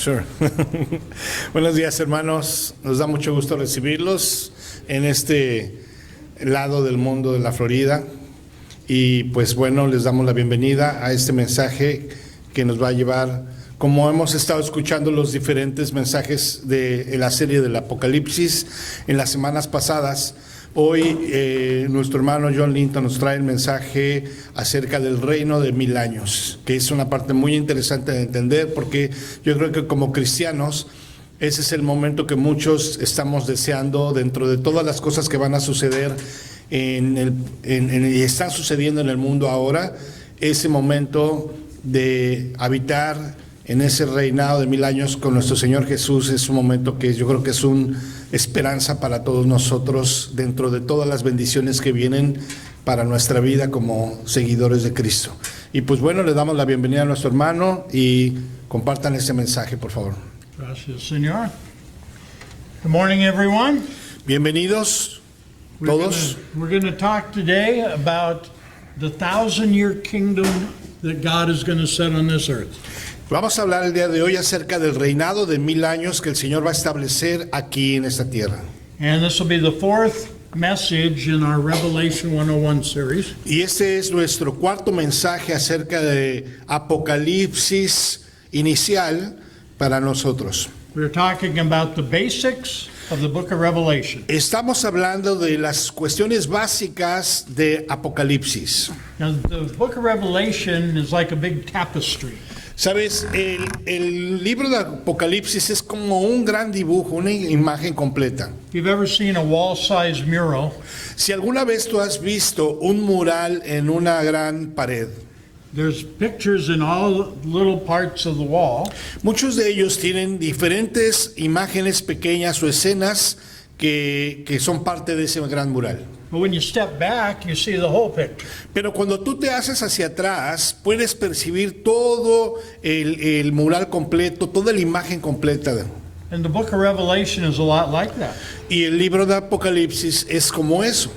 Sure. Buenos días, hermanos. Nos da mucho gusto recibirlos en este lado del mundo de la Florida. Y pues bueno, les damos la bienvenida a este mensaje que nos va a llevar, como hemos estado escuchando los diferentes mensajes de la serie del Apocalipsis en las semanas pasadas. Hoy nuestro hermano John Linton nos trae el mensaje acerca del reino de 1000 años, que es una parte muy interesante de entender, porque yo creo que como cristianos ese es el momento que muchos estamos deseando dentro de todas las cosas que van a suceder y están sucediendo en el mundo ahora. Ese momento de habitar en ese reinado de 1000 años con nuestro Señor Jesús es un momento que yo creo que es una esperanza para todos nosotros dentro de todas las bendiciones que vienen para nuestra vida como seguidores de Cristo. Y pues bueno, le damos la bienvenida a nuestro hermano y compartan este mensaje, por favor. Gracias, Señor. Good morning, everyone. Bienvenidos todos. We're going to talk today about the 1,000-year kingdom that God is going to set on this earth. Vamos a hablar el día de hoy acerca del reinado de 1000 años que el Señor va a establecer aquí en esta tierra. And this will be the fourth message in our Revelation 101 series. Y este es nuestro cuarto mensaje acerca de Apocalipsis inicial para nosotros. We're talking about the basics of the book of Revelation. Estamos hablando de las cuestiones básicas de Apocalipsis. Now, the book of Revelation is like a big tapestry. Sabes, el libro de Apocalipsis es como un gran dibujo, una imagen completa. If you've ever seen a wall-sized mural, Si alguna vez tú has visto un mural en una gran pared, there's pictures in all little parts of the wall. muchos de ellos tienen diferentes imágenes pequeñas o escenas que son parte de ese gran mural. But when you step back, you see the whole picture. Pero cuando tú te haces hacia atrás, puedes percibir todo el mural completo, toda la imagen completa. And the book of Revelation is a lot like that. Y el libro de Apocalipsis es como eso.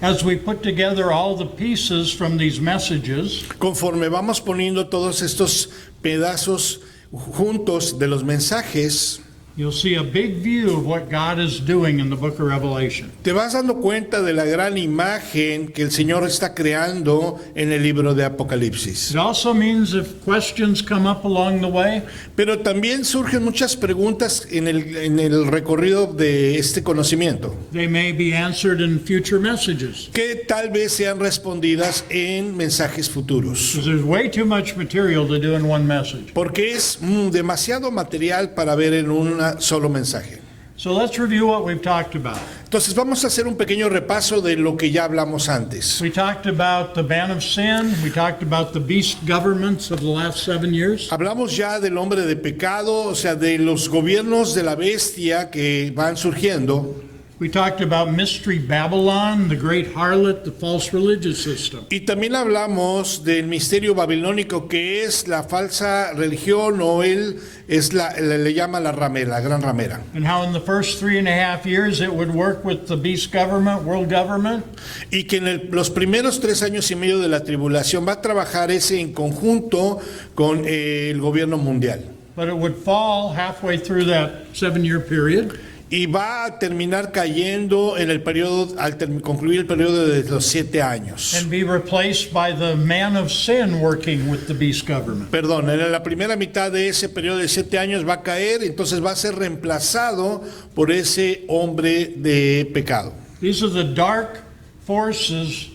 As we put together all the pieces from these messages, Conforme vamos poniendo todos estos pedazos juntos de los mensajes, you'll see a big view of what God is doing in the book of Revelation. te vas dando cuenta de la gran imagen que el Señor está creando en el libro de Apocalipsis. It also means if questions come up along the way, Pero también surgen muchas preguntas en el recorrido de este conocimiento, they may be answered in future messages. que tal vez sean respondidas en mensajes futuros. Because there's way too much material to do in one message. Porque es demasiado material para ver en un solo mensaje. So let's review what we've talked about. Entonces vamos a hacer un pequeño repaso de lo que ya hablamos antes. We talked about the ban of sin. We talked about the beast governments of the last 7 years. Hablamos ya del hombre de pecado, o sea, de los gobiernos de la bestia que van surgiendo. We talked about Mystery Babylon, the great harlot, the false religious system. Y también hablamos del misterio babilónico, que es la falsa religión, o él es le llama la ramera, la gran ramera. And how in the first 3.5 years it would work with the beast government, world government. Y que en los primeros 3 años y medio de la tribulación va a trabajar ese en conjunto con el gobierno mundial. But it would fall halfway through that 7-year period. Y va a terminar cayendo en el periodo, al concluir el periodo de los 7 años. And be replaced by the man of sin working with the beast government. Perdón, en la primera mitad de ese periodo de 7 años va a caer, entonces va a ser reemplazado por ese hombre de pecado. These are the dark forces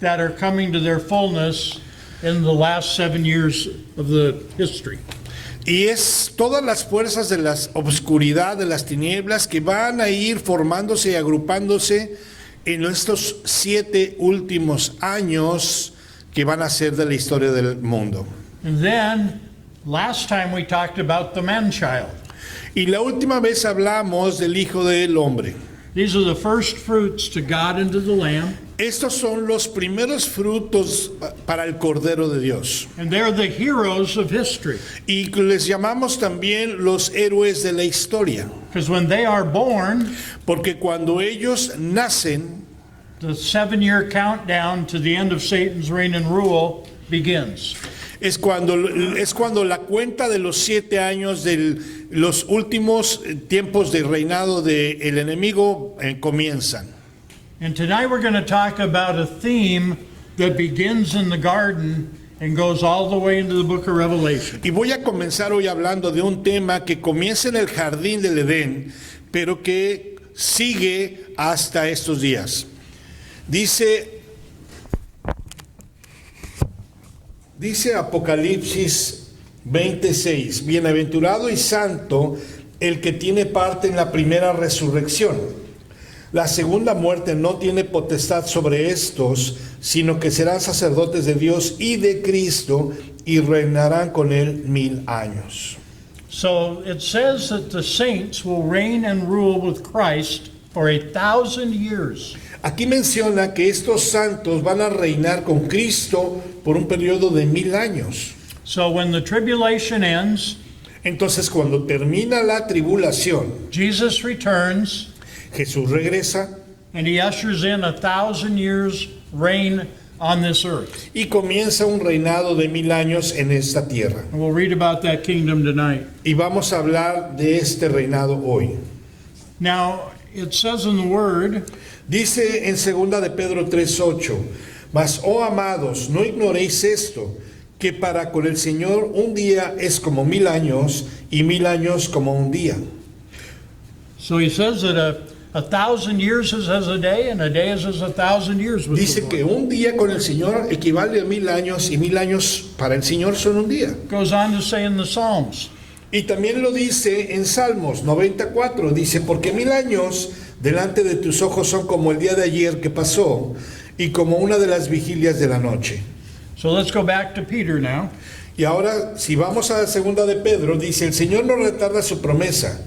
that are coming to their fullness in the last 7 years of the history. Y es todas las fuerzas de la oscuridad, de las tinieblas, que van a ir formándose y agrupándose en estos 7 últimos años que van a ser de la historia del mundo. And then, last time we talked about the man-child. Y la última vez hablamos del Hijo del Hombre. These are the first fruits to God and to the Lamb. Estos son los primeros frutos para el Cordero de Dios. And they're the heroes of history. Y les llamamos también los héroes de la historia. Because when they are born, Porque cuando ellos nacen, the 7-year countdown to the end of Satan's reign and rule begins. es cuando la cuenta de los 7 años de los últimos tiempos de reinado del enemigo comienzan. And tonight we're going to talk about a theme that begins in the garden and goes all the way into the book of Revelation. Y voy a comenzar hoy hablando de un tema que comienza en el jardín del Edén, pero que sigue hasta estos días. Dice Apocalipsis 26, bienaventurado y santo el que tiene parte en la primera resurrección. La segunda muerte no tiene potestad sobre estos, sino que serán sacerdotes de Dios y de Cristo y reinarán con él 1000 años. So it says that the saints will reign and rule with Christ for 1,000 years. Aquí menciona que estos santos van a reinar con Cristo por un periodo de 1000 años. So when the tribulation ends, Entonces, cuando termina la tribulación, Jesus returns Jesús regresa and he ushers in 1,000 years reign on this earth. y comienza un reinado de 1000 años en esta tierra. And we'll read about that kingdom tonight. Y vamos a hablar de este reinado hoy. Now, it says in the Word, Dice en 2 de Pedro 3:8, mas, oh amados, no ignoréis esto, que para con el Señor un día es como 1000 años y 1000 años como un día. so he says that 1,000 years is as a day, and a day is as 1,000 years with Dice the que Lord. un día con el Señor equivale a 1000 años y 1000 años para el Señor son un día. Goes on to say in the Psalms, Y también lo dice en Salmos 94, dice, porque 1000 años delante de tus ojos son como el día de ayer que pasó y como una de las vigilias de la noche. so let's go back to Peter now. Y ahora, si vamos a la 2 de Pedro, dice, el Señor no retarda su promesa,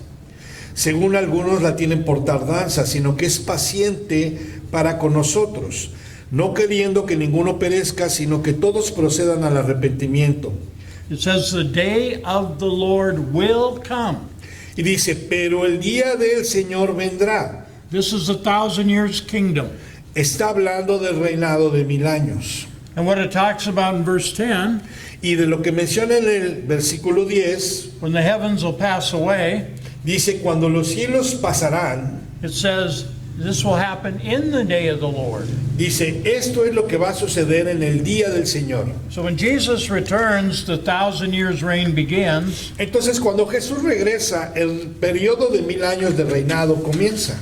según algunos la tienen por tardanza, sino que es paciente para con nosotros, no queriendo que ninguno perezca, sino que todos procedan al arrepentimiento. It says the day of the Lord will come. Y dice, pero el día del Señor vendrá. This is 1,000 years kingdom. Está hablando del reinado de 1000 años. And what it talks about in verse 10, Y de lo que menciona en el versículo 10, when the heavens will pass away, dice, cuando los cielos pasarán, it says this will happen in the day of the Lord. dice, esto es lo que va a suceder en el día del Señor. So when Jesus returns, the 1,000 years reign begins. Entonces, cuando Jesús regresa, el periodo de 1000 años de reinado comienza.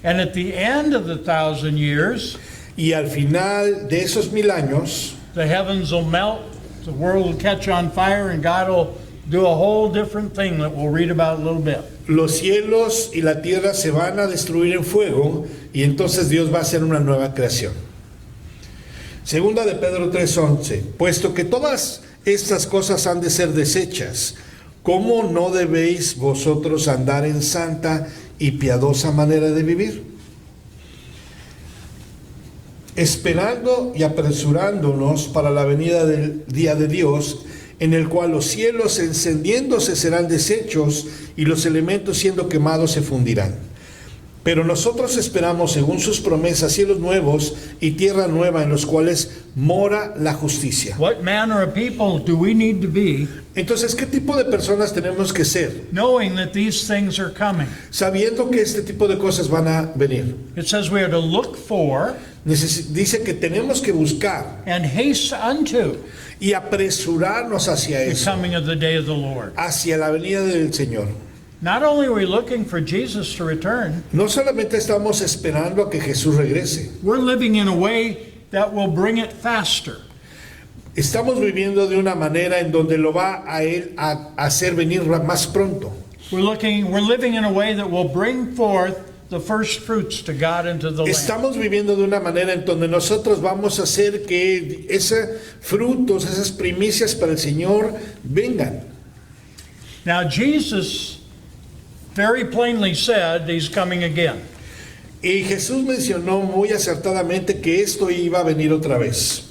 And at the end of the 1,000 years, Y al final de esos 1000 años, the heavens will melt, the world will catch on fire, and God will do a whole different thing that we'll read about a little bit. los cielos y la tierra se van a destruir en fuego y entonces Dios va a hacer una nueva creación. Segunda de Pedro 3:11, puesto que todas estas cosas han de ser desechas, ¿cómo no debéis vosotros andar en santa y piadosa manera de vivir? Esperando y apresurándonos para la venida del día de Dios, en el cual los cielos encendiéndose serán deshechos y los elementos siendo quemados se fundirán. Pero nosotros esperamos, según sus promesas, cielos nuevos y tierra nueva en los cuales mora la justicia. What manner of people do we need to be, Entonces, ¿qué tipo de personas tenemos que ser? knowing that these things are coming? Sabiendo que este tipo de cosas van a venir. It says we are to look for Dice que tenemos que buscar and haste unto y apresurarnos hacia the eso, coming of the day of the Lord. hacia la venida del Señor. Not only are we looking for Jesus to return, No solamente estamos esperando a que Jesús regrese, we're living in a way that will bring it faster. estamos viviendo de una manera en donde lo va a Él a hacer venir más pronto. We're living in a way that will bring forth the first fruits to God into the land. Estamos viviendo de una manera en donde nosotros vamos a hacer que esos frutos, esas primicias para el Señor vengan. Now Jesus very plainly said he's coming again. Y Jesús mencionó muy acertadamente que esto iba a venir otra vez.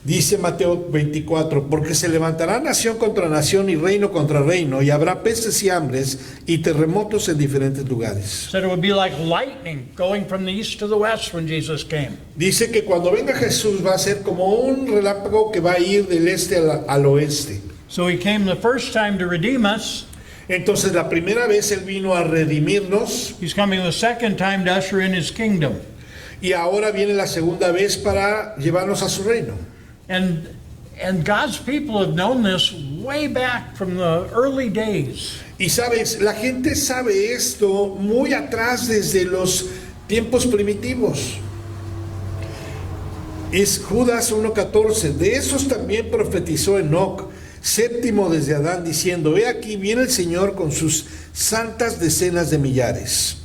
Dice Mateo 24, porque se levantará nación contra nación y reino contra reino, y habrá pestes y hambres y terremotos en diferentes lugares. Said it would be like lightning going from the east to the west when Jesus came. Dice que cuando venga Jesús va a ser como un relámpago que va a ir del este al oeste. So he came the first time to redeem us. Entonces la primera vez Él vino a redimirnos, He's coming the second time to usher in his kingdom. y ahora viene la segunda vez para llevarnos a su reino. And God's people have known this way back from the early days. Y sabes, la gente sabe esto muy atrás desde los tiempos primitivos. Es Judas 1:14. De esos también profetizó Enoc, séptimo desde Adán, diciendo: He aquí viene el Señor con sus santas decenas de millares,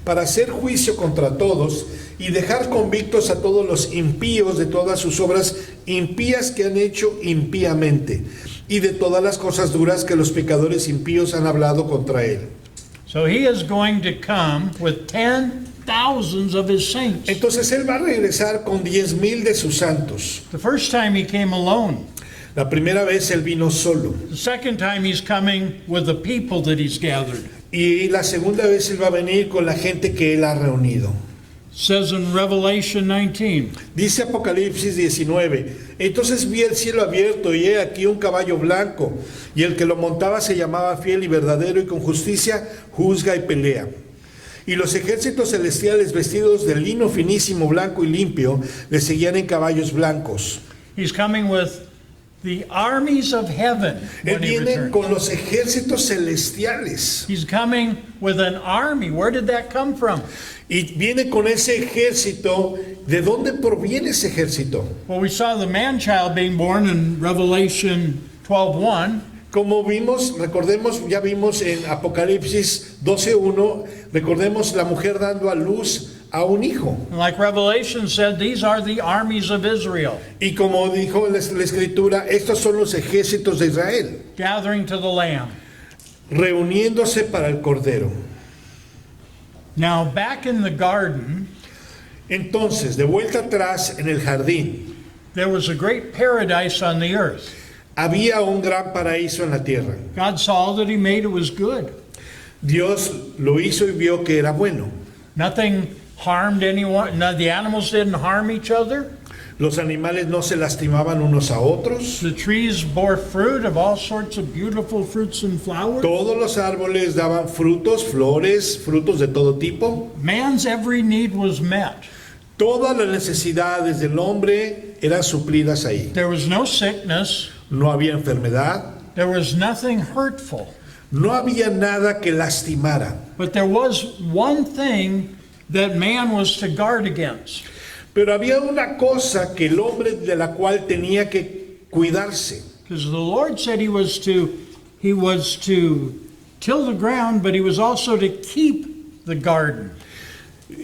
para hacer juicio contra todos y dejar convictos a todos los impíos de todas sus obras impías que han hecho impíamente, y de todas las cosas duras que los pecadores impíos han hablado contra él. So he is going to come with 10,000s of his saints. Entonces Él va a regresar con 10,000 de sus santos. The first time he came alone. La primera vez Él vino solo. The second time he's coming with the people that he's gathered. Y la segunda vez Él va a venir con la gente que Él ha reunido. Says in Revelation 19. Dice Apocalipsis 19, entonces vi el cielo abierto y he aquí un caballo blanco, y el que lo montaba se llamaba Fiel y Verdadero, y con justicia juzga y pelea. Y los ejércitos celestiales vestidos de lino finísimo, blanco y limpio, le seguían en caballos blancos. He's coming with the armies of heaven Él when he viene returns. con los ejércitos celestiales. He's coming with an army. Where did that come from? Y viene con ese ejército. ¿De dónde proviene ese ejército? Well, we saw the man-child being born in Revelation 12:1. Como vimos, recordemos, ya vimos en Apocalipsis 12:1, recordemos la mujer dando a luz a un hijo. And like Revelation said, these are the armies of Israel Y como dijo la Escritura, estos son los ejércitos de Israel, gathering to the Lamb. reuniéndose para el Cordero. Now, back in the garden, Entonces, de vuelta atrás en el jardín, there was a great paradise on the earth. había un gran paraíso en la tierra. God saw all that he made, it was good. Dios lo hizo y vio que era bueno. Nothing harmed anyone. No, the animals didn't harm each other. Los animales no se lastimaban unos a otros. The trees bore fruit of all sorts of beautiful fruits and flowers. Todos los árboles daban frutos, flores, frutos de todo tipo. Man's every need was met. Todas las necesidades del hombre eran suplidas ahí. There was no sickness. No había enfermedad, There was nothing hurtful. no había nada que lastimara. But there was one thing that man was to guard against. Pero había una cosa que el hombre de la cual tenía que cuidarse. Because the Lord said he was to till the ground, but he was also to keep the garden.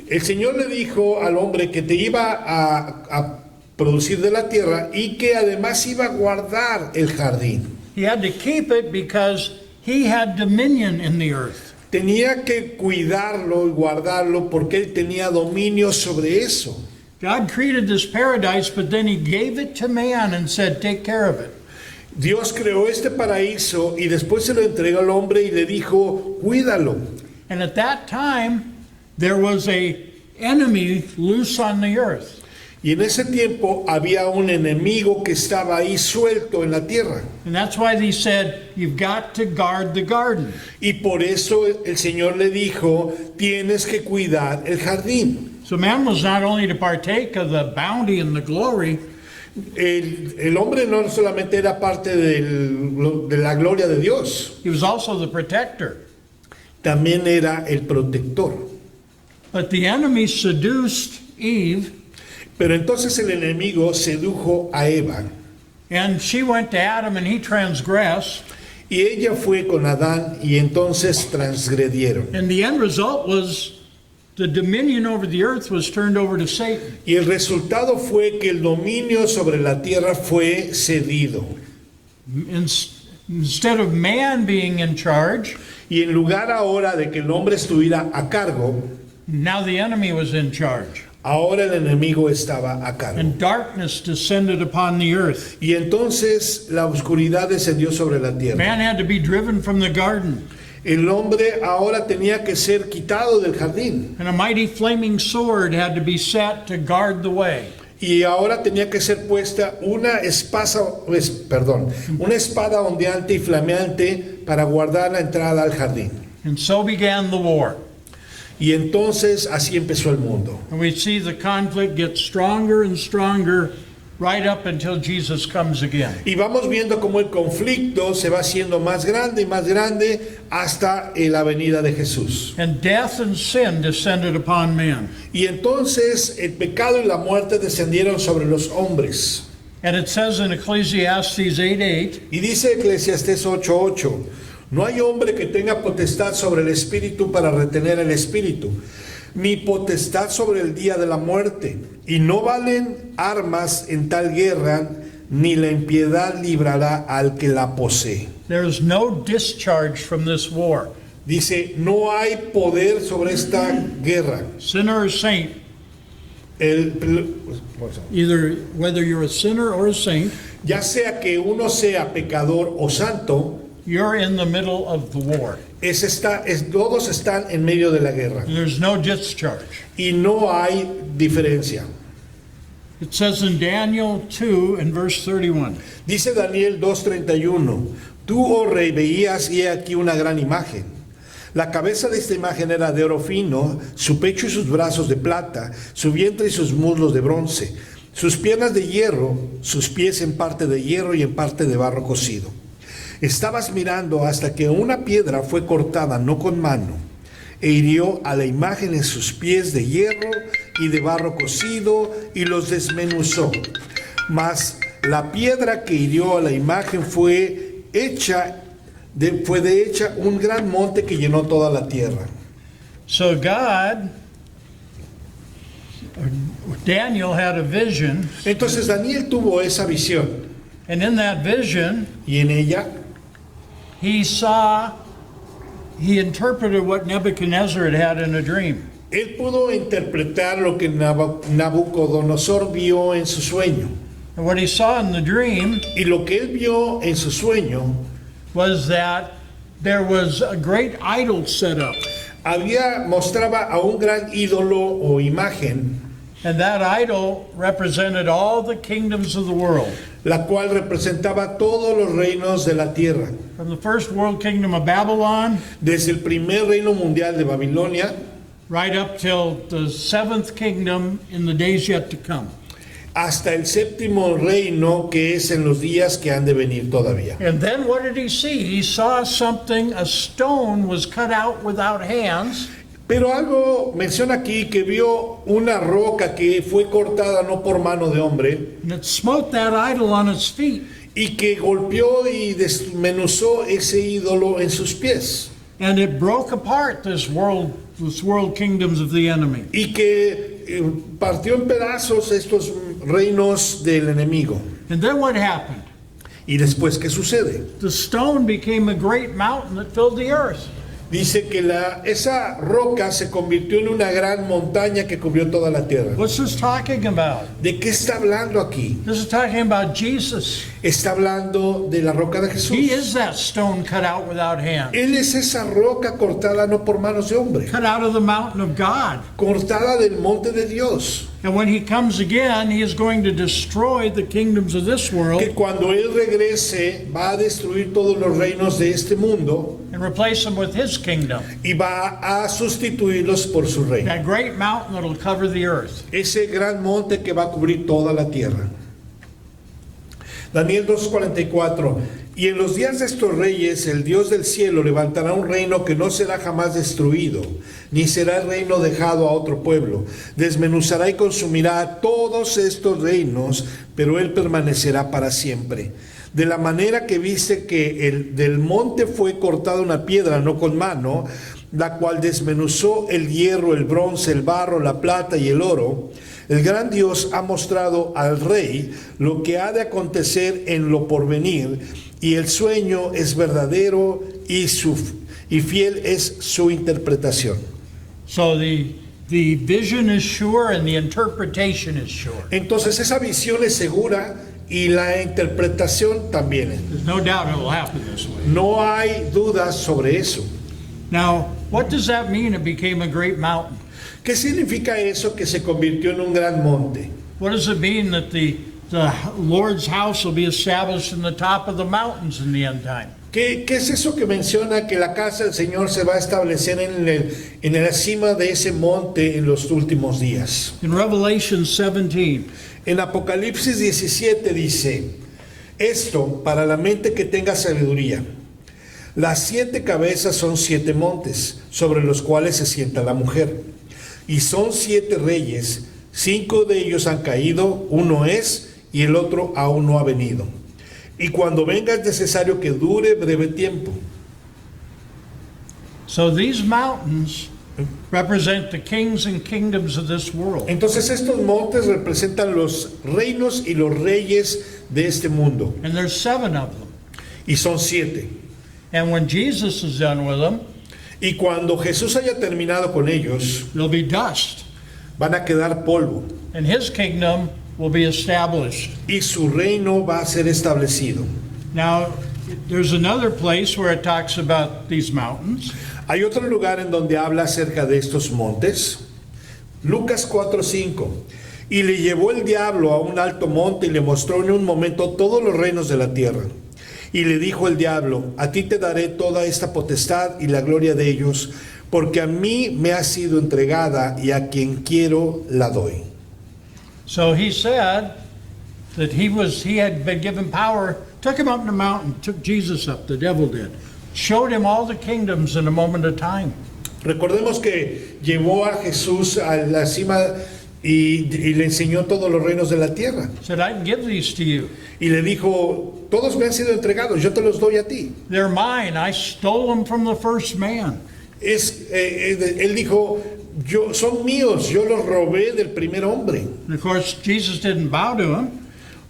El Señor le dijo al hombre que te iba a producir de la tierra y que además iba a guardar el jardín. He had to keep it because he had dominion in the earth. Tenía que cuidarlo y guardarlo porque él tenía dominio sobre eso. God created this paradise, but then he gave it to man and said, take care of it. Dios creó este paraíso y después se lo entregó al hombre y le dijo, cuídalo. And at that time, there was a enemy loose on the earth. Y en ese tiempo había un enemigo que estaba ahí suelto en la tierra. And that's why he said, you've got to guard the garden. Y por eso el Señor le dijo, tienes que cuidar el jardín. So man was not only to partake of the bounty and the glory, El hombre no solamente era parte de la gloria de Dios, he was also the protector. también era el protector. But the enemy seduced Eve, Pero entonces el enemigo sedujo a Eva and she went to Adam and he transgressed. y ella fue con Adán y entonces transgredieron. And the end result was the dominion over the earth was turned over to Satan. Y el resultado fue que el dominio sobre la tierra fue cedido. Instead of man being in charge, Y en lugar ahora de que el hombre estuviera a cargo, now the enemy was in charge. Ahora el enemigo estaba a cargo. and darkness descended upon the earth. Y entonces la oscuridad descendió sobre la tierra. Man had to be driven from the garden, El hombre ahora tenía que ser quitado del jardín. and a mighty flaming sword had to be set to guard the way. Y ahora tenía que ser puesta una una espada ondeante y flameante para guardar la entrada al jardín. And so began the war. Y entonces así empezó el mundo. And we see the conflict get stronger and stronger right up until Jesus comes again. Y vamos viendo cómo el conflicto se va haciendo más grande y más grande hasta la venida de Jesús. And death and sin descended upon man. Y entonces el pecado y la muerte descendieron sobre los hombres. And it says in Ecclesiastes 8:8, Y dice Eclesiastés 8:8, no hay hombre que tenga potestad sobre el espíritu para retener el espíritu, ni potestad sobre el día de la muerte. Y no valen armas en tal guerra, ni la impiedad librará al que la posee. there is no discharge from this war. Dice, no hay poder sobre esta guerra. Sinner or saint, either whether you're a sinner or a saint, Ya sea que uno sea pecador o santo, you're in the middle of the war. todos están en medio de la guerra. And there's no discharge. Y no hay diferencia. It says in Daniel 2 and verse 31, Dice Daniel 2:31, tú, oh rey, veías y he aquí una gran imagen. La cabeza de esta imagen era de oro fino, su pecho y sus brazos de plata, su vientre y sus muslos de bronce, sus piernas de hierro, sus pies en parte de hierro y en parte de barro cocido. Estabas mirando hasta que una piedra fue cortada, no con mano, e hirió a la imagen en sus pies de hierro y de barro cocido y los desmenuzó. Mas la piedra que hirió a la imagen fue de hecha un gran monte que llenó toda la tierra. so Daniel had a vision, Entonces Daniel tuvo esa visión and in that vision, y en ella he interpreted what Nebuchadnezzar had in a dream. él pudo interpretar lo que Nabucodonosor vio en su sueño. And what he saw in the dream Y lo que él vio en su sueño was that there was a great idol set up. mostraba a un gran ídolo o imagen, And that idol represented all the kingdoms of the world. la cual representaba todos los reinos de la tierra, From the first world kingdom of Babylon desde el primer reino mundial de Babilonia right up till the seventh kingdom in the days yet to come. hasta el séptimo reino, que es en los días que han de venir todavía. And then what did he see? He saw something, a stone was cut out without hands, Pero algo menciona aquí que vio una roca que fue cortada no por mano de hombre and it smote that idol on its feet. y que golpeó y desmenuzó ese ídolo en sus pies And it broke apart this world kingdoms of the enemy. y que partió en pedazos estos reinos del enemigo. And then what happened? ¿Y después qué sucede? The stone became a great mountain that filled the earth. Dice que esa roca se convirtió en una gran montaña que cubrió toda la tierra. What's this talking about? ¿De qué está hablando aquí? This is talking about Jesus. Está hablando de la roca de He Jesús. is that stone cut out without hands, Él es esa roca cortada no por manos de hombre, cut out of the mountain of God. cortada del monte de Dios. And when he comes again, he is going to destroy the kingdoms of this Que world cuando Él regrese va a destruir todos los reinos de este mundo and replace them with his kingdom. y va a sustituirlos por su reino. That great mountain that will cover the earth. Ese gran monte que va a cubrir toda la tierra. Daniel 2:44. Y en los días de estos reyes, el Dios del cielo levantará un reino que no será jamás destruido, ni será el reino dejado a otro pueblo. Desmenuzará y consumirá a todos estos reinos, pero él permanecerá para siempre. De la manera que viste que del monte fue cortada una piedra, no con mano, la cual desmenuzó el hierro, el bronce, el barro, la plata y el oro. El gran Dios ha mostrado al rey lo que ha de acontecer en lo porvenir, y el sueño es verdadero y fiel es su interpretación. So the the vision is sure and the interpretation is sure. Entonces esa visión es segura y la interpretación también. There's no doubt it will happen this way. No hay dudas sobre eso. Now, what does that mean it became a great mountain? ¿Qué significa eso que se convirtió en un gran monte? What does it mean that the Lord's house will be established in the top of the mountains in the end time? ¿Qué es eso que menciona que la casa del Señor se va a establecer en la cima de ese monte en los últimos días? In Revelation 17, En Apocalipsis 17 dice, esto para la mente que tenga sabiduría. Las 7 cabezas son 7 montes, sobre los cuales se sienta la mujer. Y son 7 reyes, 5 de ellos han caído, uno es, y el otro aún no ha venido. Y cuando venga es necesario que dure breve tiempo. so these mountains represent the kings and kingdoms of this world. Entonces estos montes representan los reinos y los reyes de este mundo. And there's 7 of them. Y son 7. And when Jesus is done with them, Y cuando Jesús haya terminado con ellos, there'll be dust. van a quedar polvo. And his kingdom will be established. Y su reino va a ser establecido. Now, there's another place where it talks about these mountains. Hay otro lugar en donde habla acerca de estos montes. Lucas 4:5. Y le llevó el diablo a un alto monte y le mostró en un momento todos los reinos de la tierra. Y le dijo el diablo, a ti te daré toda esta potestad y la gloria de ellos, porque a mí me ha sido entregada y a quien quiero la doy. So he said that he had been given power, took him up in the mountain, took Jesus up, the devil did, showed him all the kingdoms in a moment of time. Recordemos que llevó a Jesús a la cima y le enseñó todos los reinos de la tierra. Said, I can give these to you. Y le dijo, todos me han sido entregados, yo te los doy a ti. They're mine. I stole them from the first man. Él dijo, son míos, yo los robé del primer hombre. And of course, Jesus didn't bow to him,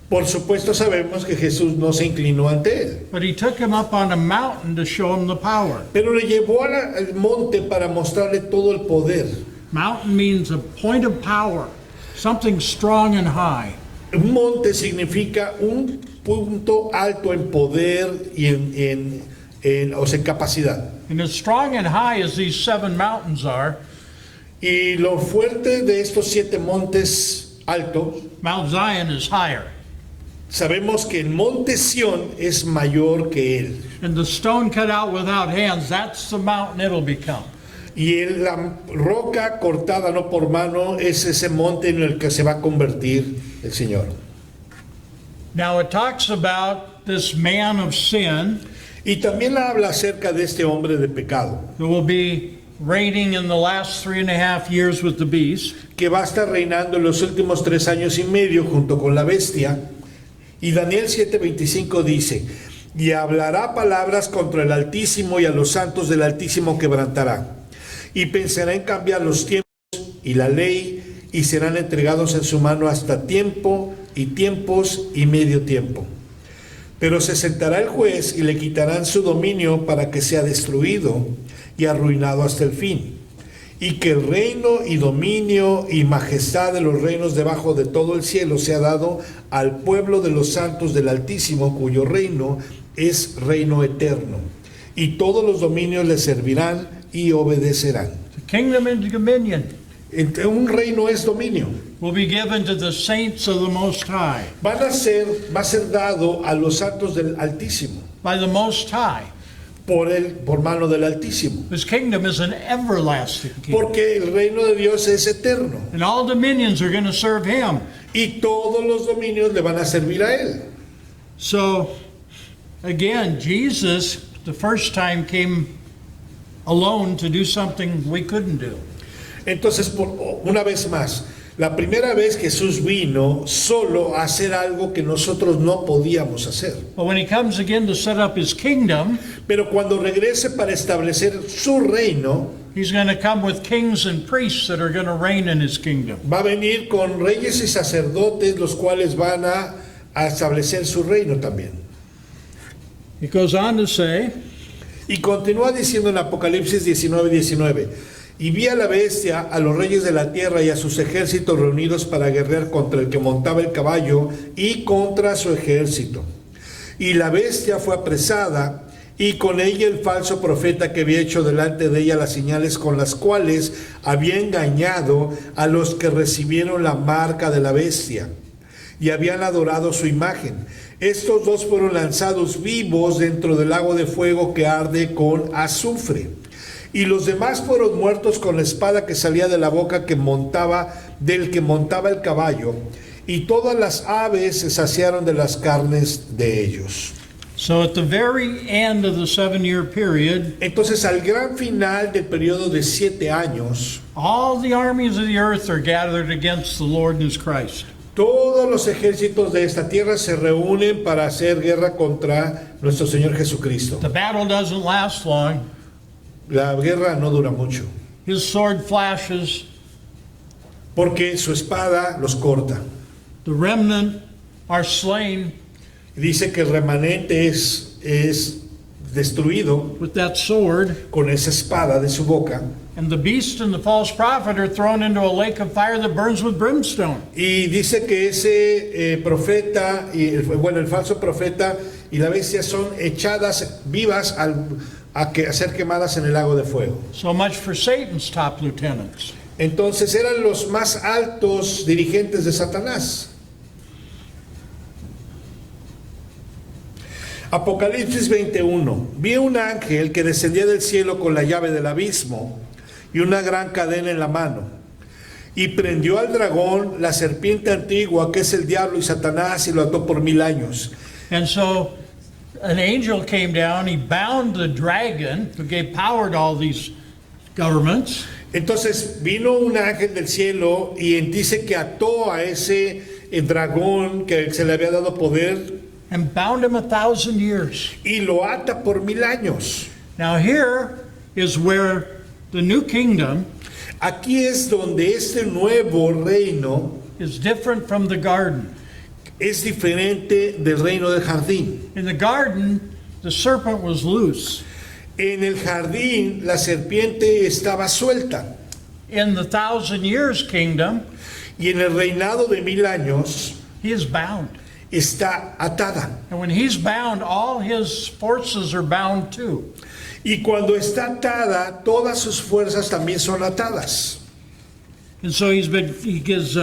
Por supuesto sabemos que Jesús no se inclinó ante él, but he took him up on a mountain to show him the power. pero le llevó al monte para mostrarle todo el poder. Mountain means a point of power, something strong and high. Un monte significa un punto alto en poder y o sea, en capacidad. And as strong and high as these 7 mountains are, Y lo fuerte de estos 7 montes altos, Mount Zion is higher. sabemos que el monte Sión es mayor que él. And the stone cut out without hands, that's the mountain it'll become. Y la roca cortada no por mano es ese monte en el que se va a convertir el Señor. Now it talks about this man of sin Y también habla acerca de este hombre de pecado, who will be reigning in the last 3.5 years with the beast. que va a estar reinando en los últimos 3 años y medio junto con la bestia. Y Daniel 7:25 dice, y hablará palabras contra el Altísimo y a los santos del Altísimo quebrantará. Y pensará en cambiar los tiempos y la ley, y serán entregados en su mano hasta tiempo y tiempos y medio tiempo. Pero se sentará el juez y le quitarán su dominio para que sea destruido y arruinado hasta el fin. Y que el reino y dominio y majestad de los reinos debajo de todo el cielo sea dado al pueblo de los santos del Altísimo, cuyo reino es reino eterno. Y todos los dominios le servirán y obedecerán. The kingdom and dominion Un reino es dominio. will be given to the saints of the Most High. Va a ser dado a los santos del Altísimo, By the Most High. por mano del Altísimo. His kingdom is an everlasting kingdom. Porque el reino de Dios es eterno. And all dominions are going to serve him. Y todos los dominios le van a servir a él. So, again, Jesus, the first time, came alone to do something we couldn't do. Entonces, una vez más, la primera vez Jesús vino solo a hacer algo que nosotros no podíamos hacer. But when he comes again to set up his kingdom, Pero cuando regrese para establecer su reino, he's going to come with kings and priests that are going to reign in his kingdom. va a venir con reyes y sacerdotes, los cuales van a establecer su reino también. He goes on to say, Y continúa diciendo en Apocalipsis 19:19, Y vi a la bestia, a los reyes de la tierra y a sus ejércitos reunidos para guerrear contra el que montaba el caballo y contra su ejército. Y la bestia fue apresada, y con ella el falso profeta que había hecho delante de ella las señales con las cuales había engañado a los que recibieron la marca de la bestia y habían adorado su imagen. Estos dos fueron lanzados vivos dentro del lago de fuego que arde con azufre. Y los demás fueron muertos con la espada que salía de la boca del que montaba el caballo, y todas las aves se saciaron de las carnes de ellos. So at the very end of the 7-year period, Entonces, al gran final del periodo de 7 años, all the armies of the earth are gathered against the Lord and his Christ. todos los ejércitos de esta tierra se reúnen para hacer guerra contra nuestro Señor Jesucristo. The battle doesn't last long. La guerra no dura mucho, His sword flashes. porque su espada los corta. The remnant are slain Dice que el remanente es destruido with that sword, con esa espada de su boca. and the beast and the false prophet are thrown into a lake of fire that burns with brimstone. Y dice que ese profeta, el falso profeta y la bestia son echadas vivas a ser quemadas en el lago de fuego. So much for Satan's top lieutenants. Entonces eran los más altos dirigentes de Satanás. Apocalipsis 21. Vi un ángel que descendía del cielo con la llave del abismo y una gran cadena en la mano, y prendió al dragón, la serpiente antigua, que es el diablo y Satanás, y lo ató por 1000 años. And so an angel came down, he bound the dragon, who gave power to all these governments. Entonces vino un ángel del cielo y dice que ató a ese dragón que se le había dado poder, And bound him 1,000 years. y lo ata por 1000 años. Now here is where the new kingdom Aquí es donde este nuevo reino is different from the garden. es diferente del reino del jardín. In the garden, the serpent was loose. En el jardín la serpiente estaba suelta, In the 1,000 years kingdom, y en el reinado de 1000 años he is bound. está atada. And when he's bound, all his forces are bound too. Y cuando está atada, todas sus fuerzas también son atadas. And so he gives,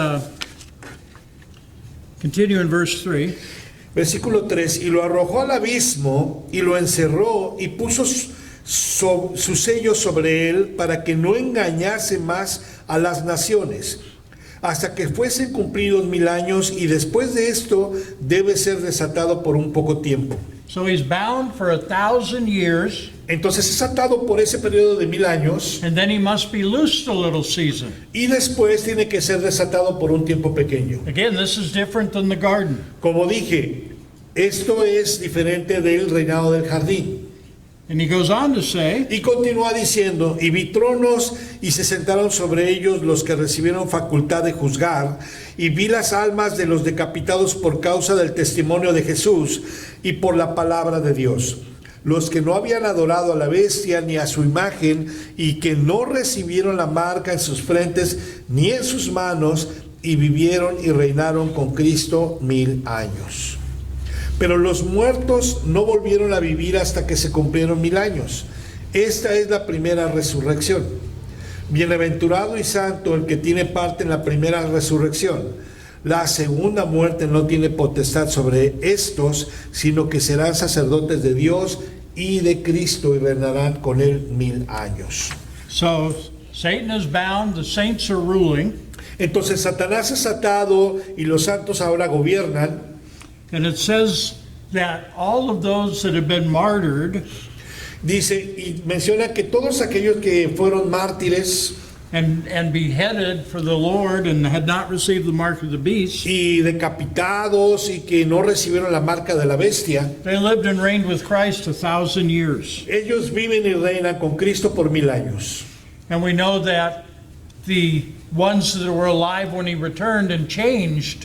continue in verse 3. Versículo 3, y lo arrojó al abismo y lo encerró y puso su sello sobre él para que no engañase más a las naciones, hasta que fuesen cumplidos 1000 años, y después de esto debe ser desatado por un poco tiempo. So he's bound for 1,000 years, Entonces es atado por ese periodo de 1000 años, and then he must be loosed a little season. y después tiene que ser desatado por un tiempo pequeño. Again, this is different than the garden. Como dije, esto es diferente del reinado del jardín. And he goes on to say, Y continúa diciendo, y vi tronos y se sentaron sobre ellos los que recibieron facultad de juzgar, y vi las almas de los decapitados por causa del testimonio de Jesús y por la palabra de Dios, los que no habían adorado a la bestia ni a su imagen, y que no recibieron la marca en sus frentes ni en sus manos, y vivieron y reinaron con Cristo 1000 años. Pero los muertos no volvieron a vivir hasta que se cumplieron 1000 años. Esta es la primera resurrección. Bienaventurado y santo el que tiene parte en la primera resurrección. La segunda muerte no tiene potestad sobre estos, sino que serán sacerdotes de Dios y de Cristo, y reinarán con él 1000 años. so Satan is bound, the saints are ruling, Entonces Satanás es atado y los santos ahora gobiernan. and it says that all of those that have been martyred Dice y menciona que todos aquellos que fueron mártires and beheaded for the Lord and had not received the mark of the beast, y decapitados y que no recibieron la marca de la bestia, they lived and reigned with Christ 1,000 years. ellos viven y reinan con Cristo por 1000 años. And we know that the ones that were alive when he returned and changed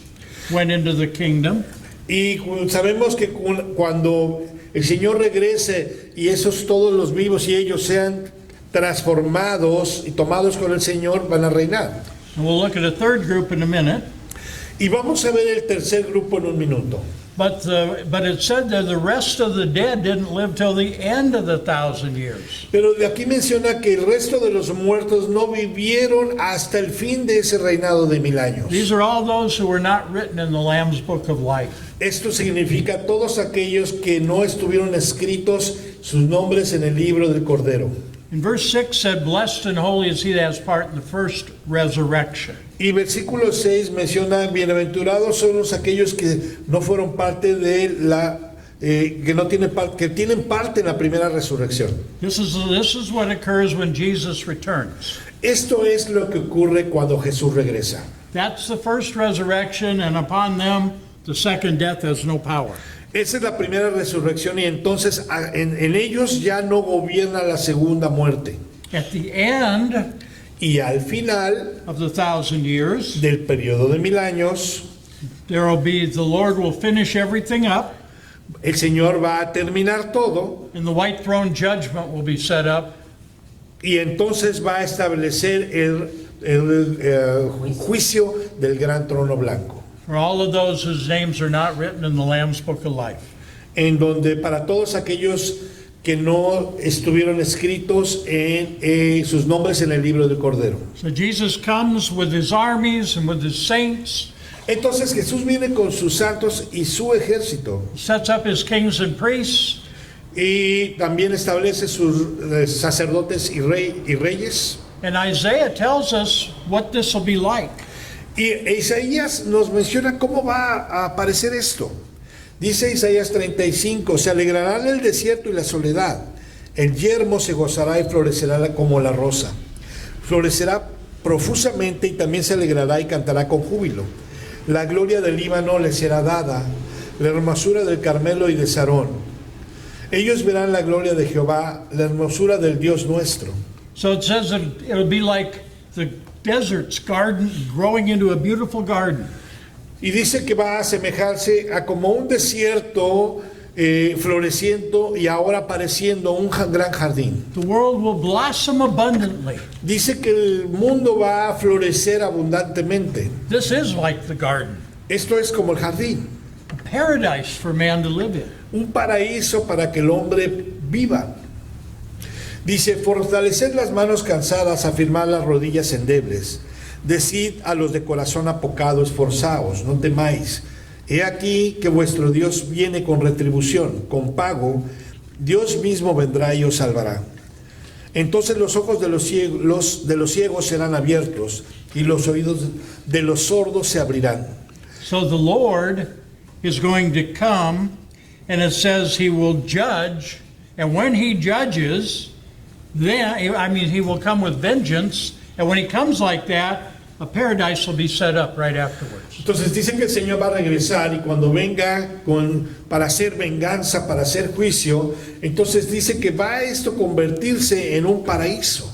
went into the kingdom. Y sabemos que cuando el Señor regrese y esos todos los vivos y ellos sean transformados y tomados con el Señor, van a reinar. And we'll look at a third group in a minute. Y vamos a ver el tercer grupo en un minuto. But it said that the rest of the dead didn't live till the end of the 1,000 years. Pero de aquí menciona que el resto de los muertos no vivieron hasta el fin de ese reinado de 1000 años. These are all those who were not written in the Lamb's Book of Life. Esto significa todos aquellos que no estuvieron escritos sus nombres en el libro del Cordero. In verse 6 said, "Blessed and holy is he that has part in the first resurrection." Y versículo 6 menciona, bienaventurados son los aquellos que no fueron parte de la, que tienen parte en la primera resurrección. This is what occurs when Jesus returns. Esto es lo que ocurre cuando Jesús regresa. That's the first resurrection, and upon them the second death has no power. Esa es la primera resurrección y entonces en ellos ya no gobierna la segunda muerte. At the end Y al final of the 1,000 years, del periodo de 1000 años, the Lord will finish everything up, el Señor va a terminar todo and the white throne judgment will be set up, y entonces va a establecer el juicio del gran trono blanco, for all of those whose names are not written in the Lamb's Book of Life. en donde para todos aquellos que no estuvieron escritos en sus nombres en el libro del Cordero. So Jesus comes with his armies and with his saints, Entonces Jesús viene con sus santos y su ejército sets up his kings and priests, y también establece sus sacerdotes y reyes. and Isaiah tells us what this will be like. Y Isaías nos menciona cómo va a aparecer esto. Dice Isaías 35, se alegrará en el desierto y la soledad. El yermo se gozará y florecerá como la rosa. Florecerá profusamente y también se alegrará y cantará con júbilo. La gloria del Líbano le será dada, la hermosura del Carmelo y de Sarón. Ellos verán la gloria de Jehová, la hermosura del Dios nuestro. So it says that it'll be like the desert's garden growing into a beautiful garden. Y dice que va a asemejarse a como un desierto floreciendo y ahora apareciendo un gran jardín. The world will blossom abundantly. Dice que el mundo va a florecer abundantemente. This is like the garden, Esto es como el jardín, a paradise for man to live in. un paraíso para que el hombre viva. Dice, fortaleced las manos cansadas, afirmad las rodillas endebles. Decid a los de corazón apocado, esforzaos, no temáis. He aquí que vuestro Dios viene con retribución, con pago. Dios mismo vendrá y os salvará. Entonces los ojos de los ciegos serán abiertos y los oídos de los sordos se abrirán. So the Lord is going to come, and it says he will judge, and when he judges, then, he will come with vengeance, and when he comes like that, a paradise will be set up right afterwards. Entonces dice que el Señor va a regresar y cuando venga para hacer venganza, para hacer juicio, entonces dice que va esto a convertirse en un paraíso.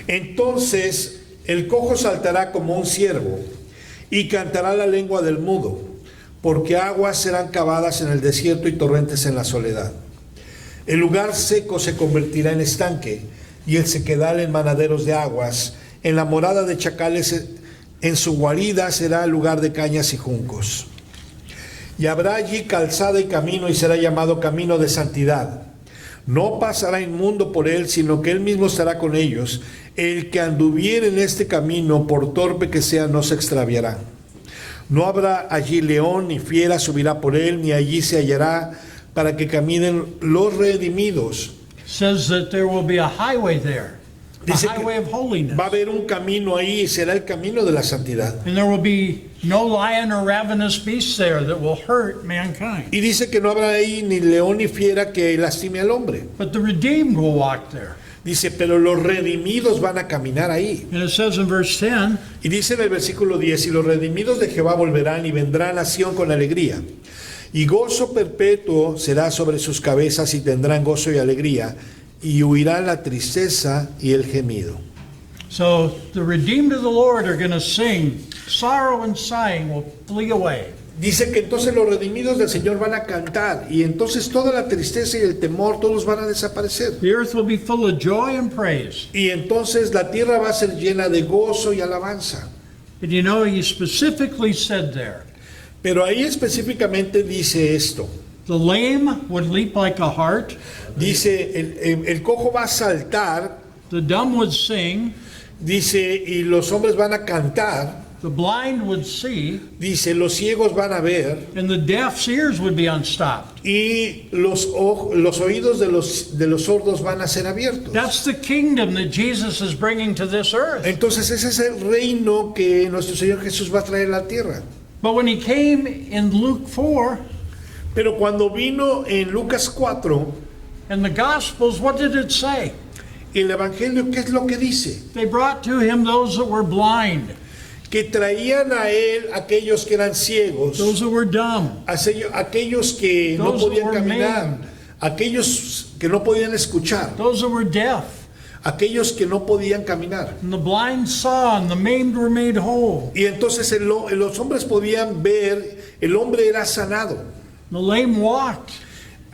Entonces el cojo saltará como un ciervo y cantará la lengua del mudo, porque aguas serán cavadas en el desierto y torrentes en la soledad. El lugar seco se convertirá en estanque y el sequedal en manaderos de aguas. En la morada de chacales, en su guarida será lugar de cañas y juncos. Y habrá allí calzada y camino y será llamado camino de santidad. No pasará inmundo por él, sino que él mismo estará con ellos. El que anduviere en este camino, por torpe que sea, no se extraviará. No habrá allí león ni fiera subirá por él, ni allí se hallará para que caminen los redimidos. Says that there will be a highway there, a Dice highway of que holiness. va a haber un camino ahí, será el camino de la santidad. And there will be no lion or ravenous beast there that will hurt mankind. Y dice que no habrá ahí ni león ni fiera que lastime al hombre. But the redeemed will walk there. Dice, pero los redimidos van a caminar ahí. And it says in verse 10, Y dice en el versículo 10, y los redimidos de Jehová volverán y vendrán a Sión con alegría. Y gozo perpetuo será sobre sus cabezas y tendrán gozo y alegría. Y huirá la tristeza y el gemido. so the redeemed of the Lord are going to sing, sorrow and sighing will flee away. Dice que entonces los redimidos del Señor van a cantar y entonces toda la tristeza y el temor todos van a desaparecer. The earth will be full of joy and praise. Y entonces la tierra va a ser llena de gozo y alabanza. And you know, he specifically said there, Pero ahí específicamente dice esto. the lame would leap like a hart, Dice, el cojo va a saltar, the dumb would sing, dice, y los hombres van a cantar, the blind would see, dice, los ciegos van a ver, and the deaf's ears would be unstopped. y los oídos de los sordos van a ser abiertos. That's the kingdom that Jesus is bringing to this earth. Entonces ese es el reino que nuestro Señor Jesús va a traer a la tierra. But when he came in Luke 4, Pero cuando vino en Lucas 4, in the Gospels, what did it say? el Evangelio, ¿qué es lo que dice? They brought to him those that were blind, Que traían a él aquellos que eran ciegos, those that were dumb, aquellos que no Those that podían were caminar, aquellos que no podían escuchar, those that were deaf. aquellos que no podían caminar. And the blind saw, and the maimed were made whole. Y entonces los hombres podían ver, el hombre era sanado, The lame walked,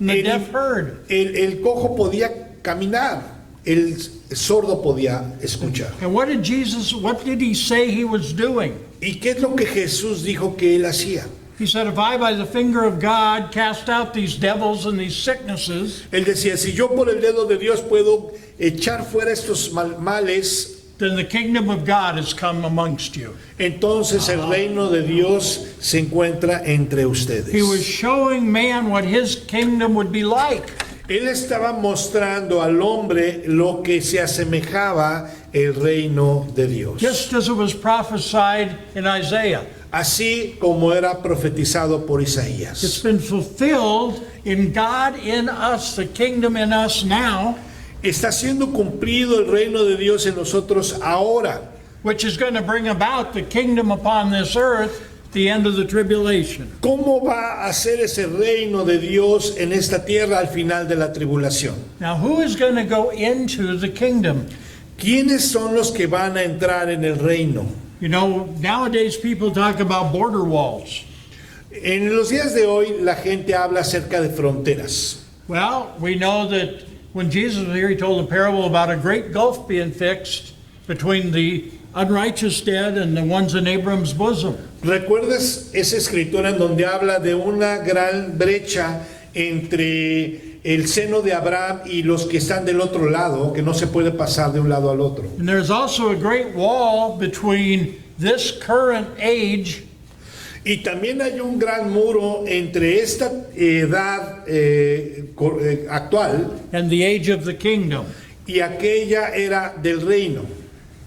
and the El- deaf heard. el cojo podía caminar, el sordo podía escuchar. And what did he say he was doing? ¿Y qué es lo que Jesús dijo que él hacía? He said, if I by the finger of God cast out these devils and these sicknesses, Él decía, si yo por el dedo de Dios puedo echar fuera estos males, then the kingdom of God has come amongst you. entonces el reino de Dios se encuentra entre ustedes. He was showing man what his kingdom would be like. Él estaba mostrando al hombre lo que se asemejaba el reino de Dios. Just as it was prophesied in Isaiah. Así como era profetizado por It's Isaías. been fulfilled in God in us, the kingdom in us now, Está siendo cumplido el reino de Dios en nosotros ahora, which is going to bring about the kingdom upon this earth at the end of the tribulation. ¿Cómo va a ser ese reino de Dios en esta tierra al final de la tribulación? Now, who is going to go into the kingdom? ¿Quiénes son los que van a entrar en el reino? You know, nowadays people talk about border walls. En los días de hoy la gente habla acerca de fronteras. Well, we know that when Jesus was here, he told a parable about a great gulf being fixed between the unrighteous dead and the ones in Abraham's bosom. ¿Recuerdas esa escritura en donde habla de una gran brecha entre el seno de Abraham y los que están del otro lado, que no se puede pasar de un lado al otro? And there's also a great wall between this current age Y también hay un gran muro entre esta edad actual and the age of the kingdom. y aquella era del reino.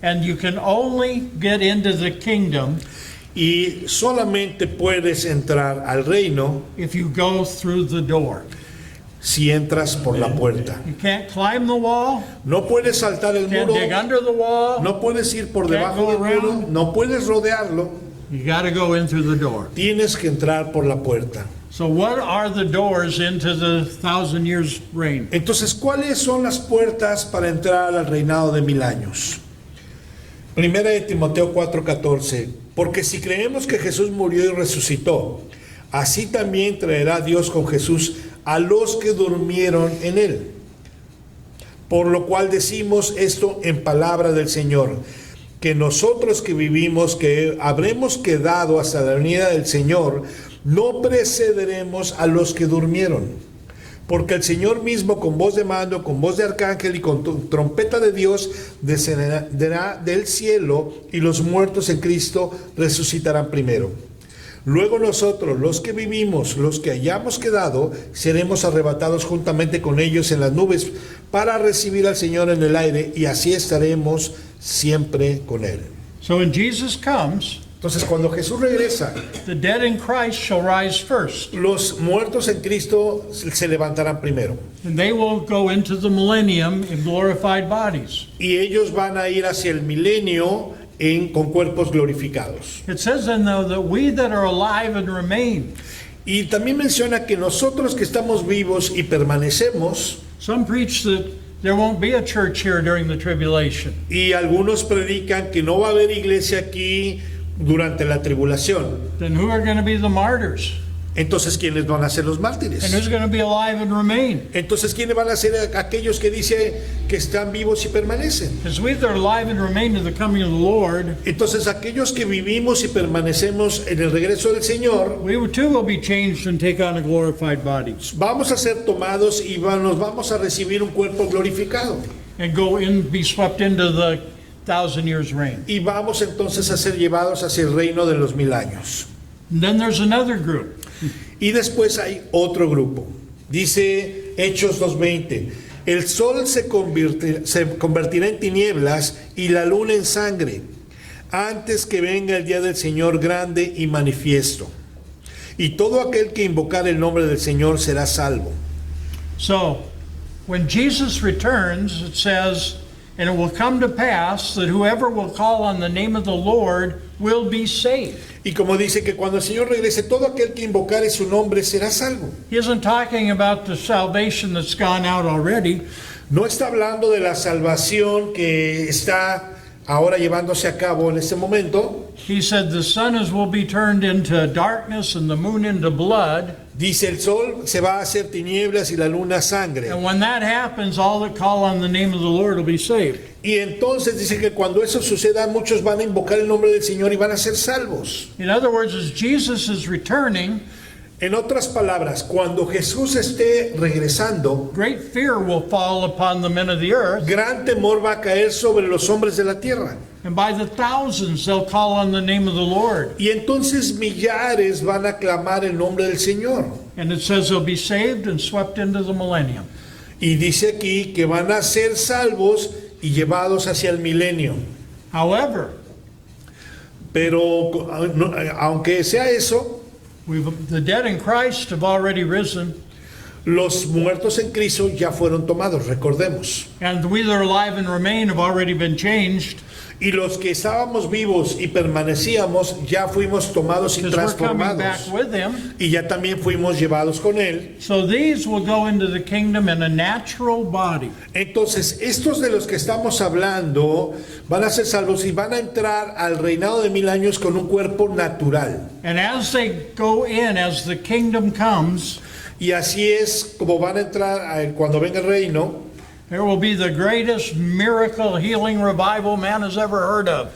And you can only get into the kingdom Y solamente puedes entrar al reino if you go through the door. si entras por la puerta. You can't climb the wall, No puedes saltar el can't muro, dig under the wall. no puedes ir por Can't debajo go del muro, around. no puedes rodearlo, You got to go in through the door. tienes que entrar por la puerta. So what are the doors into the 1,000 years reign? Entonces, ¿cuáles son las puertas para entrar al reinado de 1000 años? Primera de Timoteo 4:14, porque si creemos que Jesús murió y resucitó, así también traerá Dios con Jesús a los que durmieron en él. Por lo cual decimos esto en palabra del Señor, que nosotros que vivimos, que habremos quedado hasta la venida del Señor, no precederemos a los que durmieron. Porque el Señor mismo, con voz de mando, con voz de arcángel y con trompeta de Dios, descenderá del cielo, y los muertos en Cristo resucitarán primero. Luego nosotros, los que vivimos, los que hayamos quedado, seremos arrebatados juntamente con ellos en las nubes para recibir al Señor en el aire, y así estaremos siempre con Él. So when Jesus comes, Entonces, cuando Jesús regresa, the dead in Christ shall rise first, los muertos en Cristo se levantarán primero. and they will go into the millennium in glorified bodies. Y ellos van a ir hacia el milenio con cuerpos glorificados. It says then, though, that we that are alive and remain, Y también menciona que nosotros que estamos vivos y permanecemos, some preach that there won't be a church here during the tribulation. y algunos predican que no va a haber iglesia aquí durante la tribulación. then who are going to be the martyrs? Entonces, ¿quiénes van a ser los And mártires? who's going to be alive and remain? Entonces, ¿quiénes van a ser aquellos que dice que están vivos y permanecen? Because we that are alive and remain to the coming of the Lord, Entonces, aquellos que vivimos y permanecemos en el regreso del Señor, we too will be changed and take on a glorified body vamos a ser tomados y nos vamos a recibir un cuerpo glorificado. and be swept into the 1,000 years reign. Y vamos entonces a ser llevados hacia el reino de los 1000 años. And then there's another group. Y después hay otro grupo. Dice Hechos 2:20, el sol se convertirá en tinieblas y la luna en sangre, antes que venga el día del Señor grande y manifiesto. Y todo aquel que invocar el nombre del Señor será salvo. So, when Jesus returns, it says, and it will come to pass that whoever will call on the name of the Lord will be saved. Y como dice que cuando el Señor regrese, todo aquel que invocare su nombre será salvo. He isn't talking about the salvation that's gone out already. No está hablando de la salvación que está ahora llevándose a cabo en este momento. He said the sun will be turned into darkness and the moon into blood. Dice el sol se va a hacer tinieblas y la luna sangre. And when that happens, all that call on the name of the Lord will be saved. Y entonces dice que cuando eso suceda, muchos van a invocar el nombre del Señor y van a ser salvos. In other words, as Jesus is returning, En otras palabras, cuando Jesús esté regresando, great fear will fall upon the men of the earth, gran temor va a caer sobre los hombres de la tierra. and by the thousands they'll call on the name of the Lord. Y entonces millares van a clamar el nombre del Señor. And it says they'll be saved and swept into the millennium. Y dice aquí que van a ser salvos y llevados hacia el milenio. However, Pero aunque sea eso, the dead in Christ have already risen, los muertos en Cristo ya fueron tomados, recordemos. and we that are alive and remain have already been changed, Y los que estábamos vivos y permanecíamos, ya fuimos tomados y because we're coming back transformados. with Him. Y ya también fuimos llevados con Él. So these will go into the kingdom in a natural body. Entonces, estos de los que estamos hablando van a ser salvos y van a entrar al reinado de 1000 años con un cuerpo natural. And as they go in, as the kingdom comes, Y así es como van a entrar cuando venga el reino. there will be the greatest miracle healing revival man has ever heard of.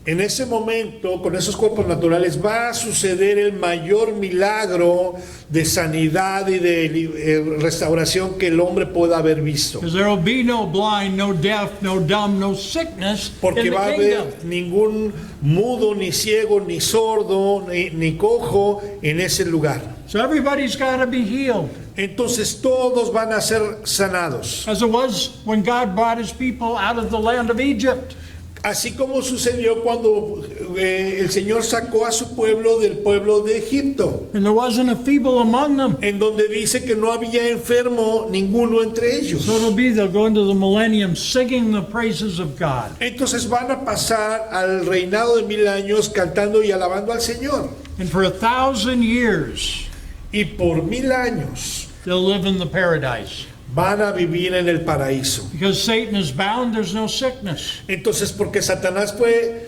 En ese momento, con esos cuerpos naturales, va a suceder el mayor milagro de sanidad y de restauración que el hombre pueda haber visto. Because there will be no blind, no deaf, no dumb, no sickness in Porque the va a kingdom. haber ningún mudo, ni ciego, ni sordo, ni cojo en ese lugar. So everybody's got to be healed. Entonces todos van a ser sanados. As it was when God brought His people out of the land of Egypt. Así como sucedió cuando el Señor sacó a su pueblo del pueblo de Egipto, And there wasn't a feeble among them. en donde dice que no había enfermo ninguno entre ellos. So it'll be, they'll go into the millennium singing the praises of God. Entonces van a pasar al reinado de 1000 años cantando y alabando al Señor. And for 1,000 years, Y por 1000 años they'll live in the paradise. van a vivir en el paraíso. Because Satan is bound, there's no sickness, Entonces, porque Satanás fue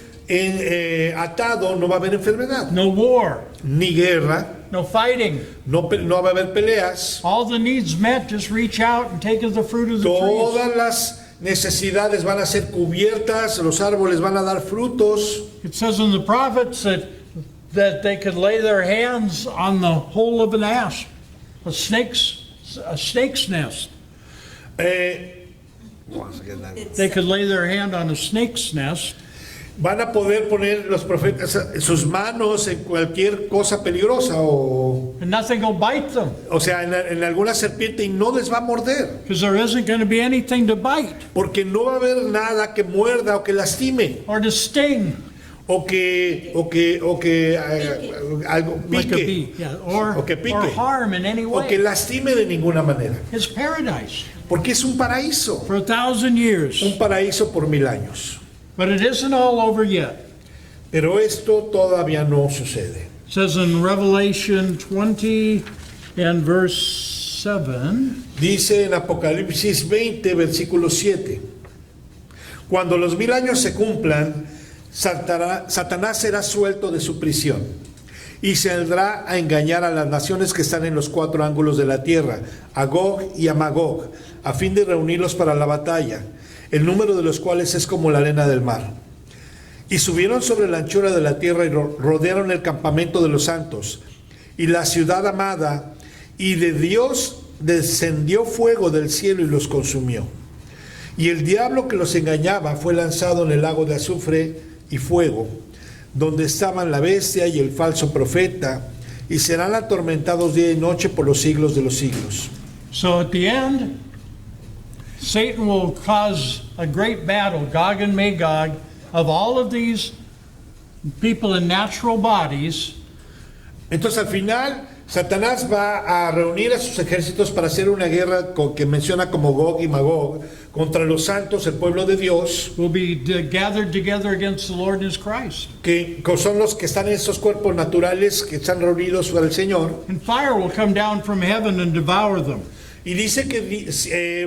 atado, no va a haber enfermedad, no war, ni guerra, no fighting. no va a haber peleas. All the needs met, just reach out and take of the fruit of the trees. Todas las necesidades van a ser cubiertas, los árboles van a dar frutos. It says in the prophets that they could lay their hands on the hole of an asp, a snake's nest. They could lay their hand on a snake's nest, Van a poder poner los profetas sus manos en cualquier cosa peligrosa and nothing will bite them, o sea, en alguna serpiente y no les va a morder, because there isn't going to be anything to bite porque no va a haber nada que muerda o que lastime or to sting o que algo like a pique bee, yeah, or o que pique harm in any o que way. lastime de ninguna manera, It's paradise porque es un paraíso for 1,000 years. por 1000 años. But it isn't all over yet. Pero esto todavía no sucede. It says in Revelation 20 and verse 7, Dice en Apocalipsis 20, versículo 7, cuando los 1000 años se cumplan, Satanás será suelto de su prisión y saldrá a engañar a las naciones que están en los 4 ángulos de la tierra, a Gog y a Magog, a fin de reunirlos para la batalla, el número de los cuales es como la arena del mar. Y subieron sobre la anchura de la tierra y rodearon el campamento de los santos y la ciudad amada, y de Dios descendió fuego del cielo y los consumió. Y el diablo que los engañaba fue lanzado en el lago de azufre y fuego, donde estaban la bestia y el falso profeta, y serán atormentados día y noche por los siglos de los siglos. So at the end, Satan will cause a great battle, Gog and Magog, of all of these people in natural bodies. Entonces al final Satanás va a reunir a sus ejércitos para hacer una guerra que menciona como Gog y Magog contra los santos, el pueblo de Dios, Will be gathered together against the Lord and His Christ. que son los que están en esos cuerpos naturales que están reunidos para el Señor. And fire will come down from heaven and devour them. Y dice que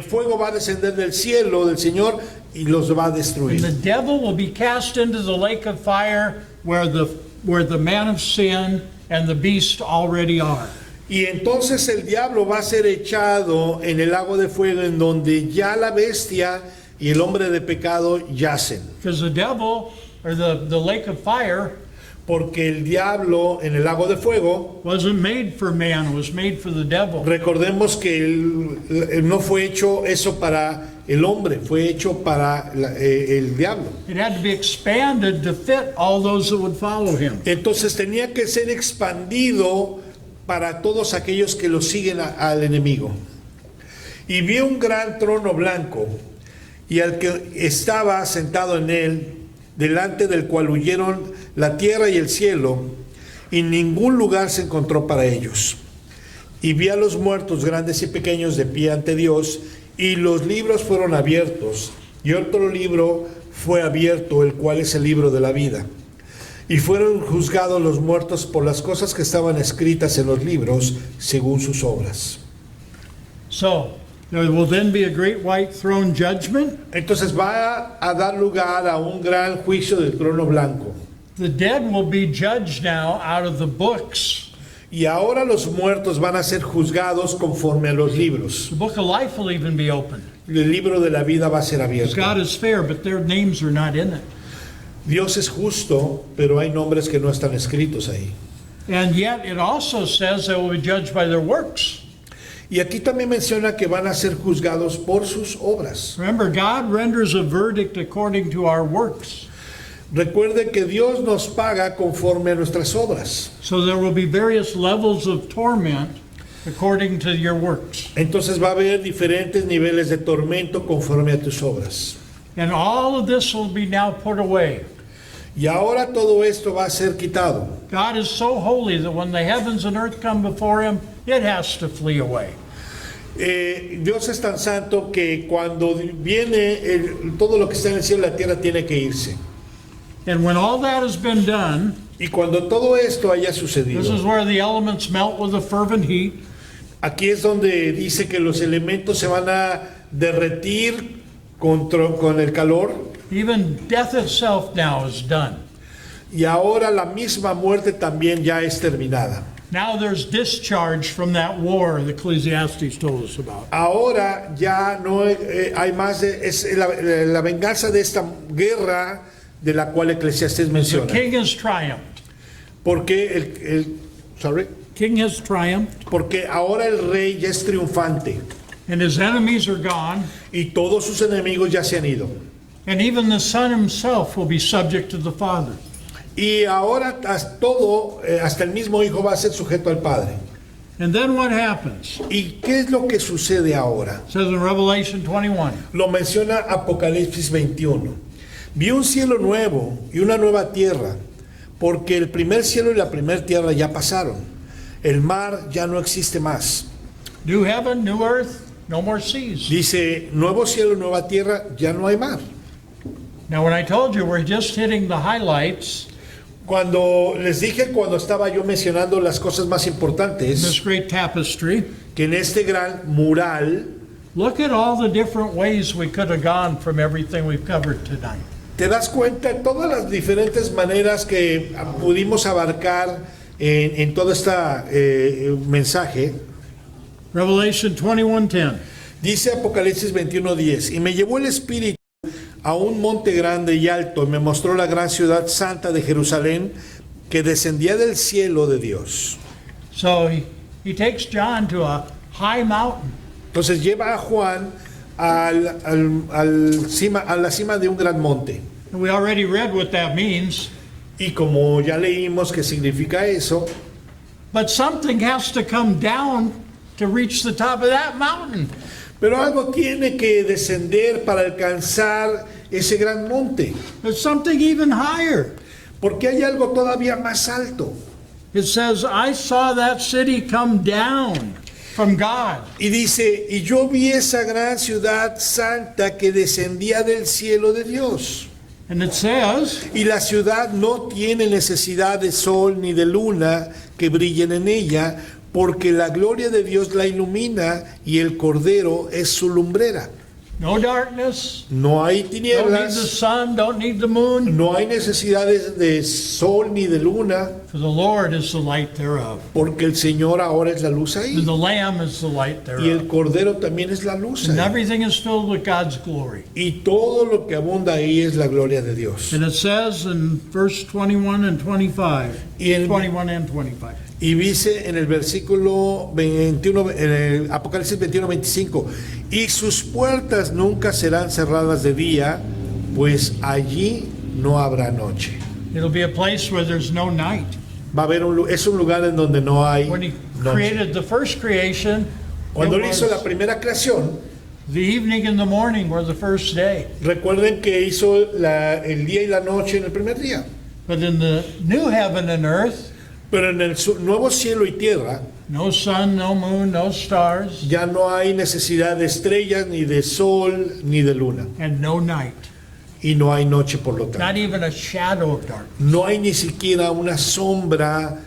fuego va a descender del cielo del Señor y los va a And the destruir. devil will be cast into the lake of fire where the man of sin and the beast already are. Y entonces el diablo va a ser echado en el lago de fuego en donde ya la bestia y el hombre de pecado yacen. Because the devil, or the lake of fire, Porque el diablo en el lago de fuego, wasn't made for man, it was made for the devil. recordemos que no fue hecho eso para el hombre, fue hecho para el diablo. It had to be expanded to fit all those that would follow him. Entonces tenía que ser expandido para todos aquellos que lo siguen al enemigo. Y vi un gran trono blanco y al que estaba sentado en él, delante del cual huyeron la tierra y el cielo, y ningún lugar se encontró para ellos. Y vi a los muertos grandes y pequeños de pie ante Dios, y los libros fueron abiertos, y otro libro fue abierto, el cual es el libro de la vida. Y fueron juzgados los muertos por las cosas que estaban escritas en los libros, según sus obras. So, there will then be a great white throne judgment. Entonces va a dar lugar a un gran juicio del trono blanco. The dead will be judged now out of the books. Y ahora los muertos van a ser juzgados conforme a los libros. The book of life will even be opened. El libro de la vida va a ser abierto. God is fair, but their names are not in it. Dios es justo, pero hay nombres que no están escritos ahí. And yet it also says they will be judged by their works. Y aquí también menciona que van a ser juzgados por sus obras. Remember, God renders a verdict according to our works. Recuerde que Dios nos paga conforme a nuestras obras. So there will be various levels of torment according to your works. Entonces va a haber diferentes niveles de tormento conforme a tus obras. And all of this will be now put away. Y ahora todo esto va a ser quitado. God is so holy that when the heavens and earth come before him, it has to flee away. Dios es tan santo que cuando viene todo lo que está en el cielo y la tierra tiene que irse. And when all that has been done, Y cuando todo esto haya this is sucedido, where the elements melt with a fervent heat. aquí es donde dice que los elementos se van a derretir con el calor. Even death itself now is done. Y ahora la misma muerte también ya es terminada. Now there's discharge from that war that Ecclesiastes told us about. Ahora ya no hay más, es la venganza de esta guerra de la cual Eclesiastés The menciona. king has triumphed. Porque King has triumphed, porque ahora el rey ya es triunfante and his enemies are gone, y todos sus enemigos ya se han ido. and even the son himself will be subject to the father. Y ahora hasta el mismo hijo va a ser sujeto al padre. And then what happens? ¿Y qué es lo que sucede ahora? It says in Revelation 21, Lo menciona Apocalipsis 21. Vi un cielo nuevo y una nueva tierra, porque el primer cielo y la primera tierra ya pasaron. El mar ya no existe más. new heaven, new earth, no more seas. Dice, nuevo cielo, nueva tierra, ya no hay mar. Now when I told you we're just hitting the highlights, Cuando les dije, cuando estaba yo mencionando las cosas más this importantes, great tapestry, que en este gran mural, look at all the different ways we could have gone from everything we've covered tonight. te das cuenta de todas las diferentes maneras que pudimos abarcar en todo este mensaje. Revelation 21:10. Dice Apocalipsis 21:10, y me llevó el Espíritu a un monte grande y alto, y me mostró la gran ciudad santa de Jerusalén, que descendía del cielo de Dios. So he takes John to a high mountain. Entonces lleva a Juan a la cima de un gran monte. And we already read what that means. Y como ya leímos qué significa eso, But something has to come down to reach the top of that mountain. pero algo tiene que descender para alcanzar ese gran monte, There's something even higher. porque hay algo todavía más alto. It says, I saw that city come down from God. Y dice, y yo vi esa gran ciudad santa que descendía del cielo de Dios. And it says, Y la ciudad no tiene necesidad de sol ni de luna que brillen en ella, porque la gloria de Dios la ilumina y el Cordero es su lumbrera. no darkness, No hay don't need the tinieblas, sun, don't need the moon, no hay necesidades de sol ni de luna, for the Lord is the light thereof. porque el Señor ahora es la luz ahí. And the Lamb is the light Y el thereof. Cordero también es la luz And ahí. everything is filled with God's glory. Y todo lo que abunda ahí es la gloria de Dios. And it says in verse 21 and 25, Y el- 21 and 25. Y dice en el versículo 21, en el Apocalipsis 21:25, y sus puertas nunca serán cerradas de día, pues allí no habrá noche. It'll be a place where there's no night. Va a haber es un lugar en donde no hay When he noche. created the first creation, Cuando it él hizo la was primera creación, the evening and the morning were the first day. recuerden que hizo el día y la noche en el primer día. But in the new heaven and earth, Pero en el nuevo cielo y tierra no sun, no moon, no stars, ya no hay necesidad de estrellas, ni de sol, ni de luna. and no night. Y no hay noche por lo tanto. Not even a shadow of darkness. No hay ni siquiera una sombra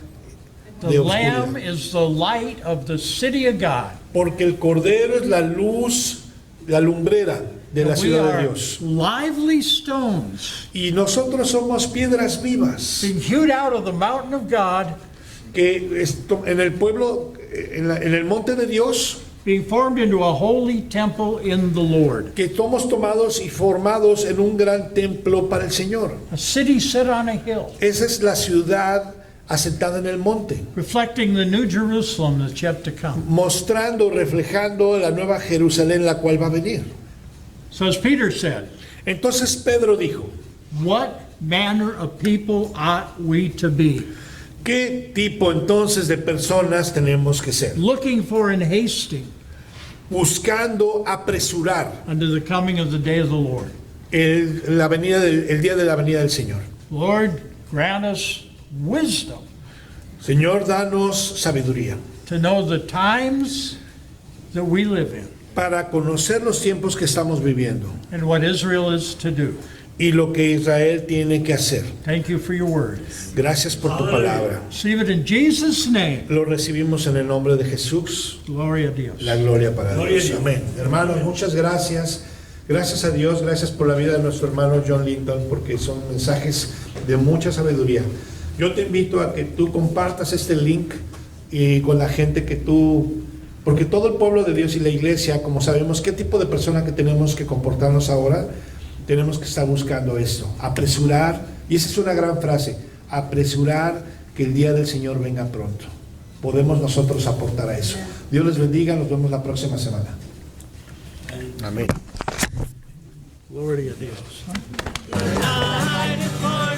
de The oscuridad. Lamb is the light of the city of God. Porque el Cordero es la luz, la lumbrera de la We ciudad de are Dios. lively stones Y nosotros somos piedras vivas being hewed out of the mountain of God, que en el pueblo, en el monte de Dios, being formed into a holy temple in the Lord. que somos tomados y formados en un gran templo para el Señor. A city set on a hill, Esa es la ciudad asentada en el monte, reflecting the new Jerusalem that's yet to come. mostrando, reflejando la nueva Jerusalén, la cual va a venir. So as Peter said, Entonces Pedro dijo, what manner of people ought we to be? ¿qué tipo entonces de personas tenemos que ser? Looking for and hasting Buscando apresurar unto the coming of the day of the Lord. el día de la venida del Señor. Lord, grant us wisdom Señor, danos sabiduría to know the times that we live in para conocer los tiempos que estamos viviendo and what Israel is to do. y lo que Israel tiene que hacer. Thank you for your word. Gracias por tu palabra. Receive it in Jesus' name. Lo recibimos en el nombre de Jesús. Gloria a Dios. La gloria para Gloria a Dios. Dios. Amén. Hermanos, muchas gracias. Gracias a Dios, gracias por la vida de nuestro hermano John Linton, porque son mensajes de mucha sabiduría. Yo te invito a que tú compartas este link y con la gente que tú, porque todo el pueblo de Dios y la iglesia, como sabemos qué tipo de persona que tenemos que comportarnos ahora, tenemos que estar buscando esto, apresurar, y esa es una gran frase, apresurar que el día del Señor venga pronto. Podemos nosotros aportar a eso. Dios les bendiga, nos vemos la próxima semana. Amén. Gloria a Dios. United for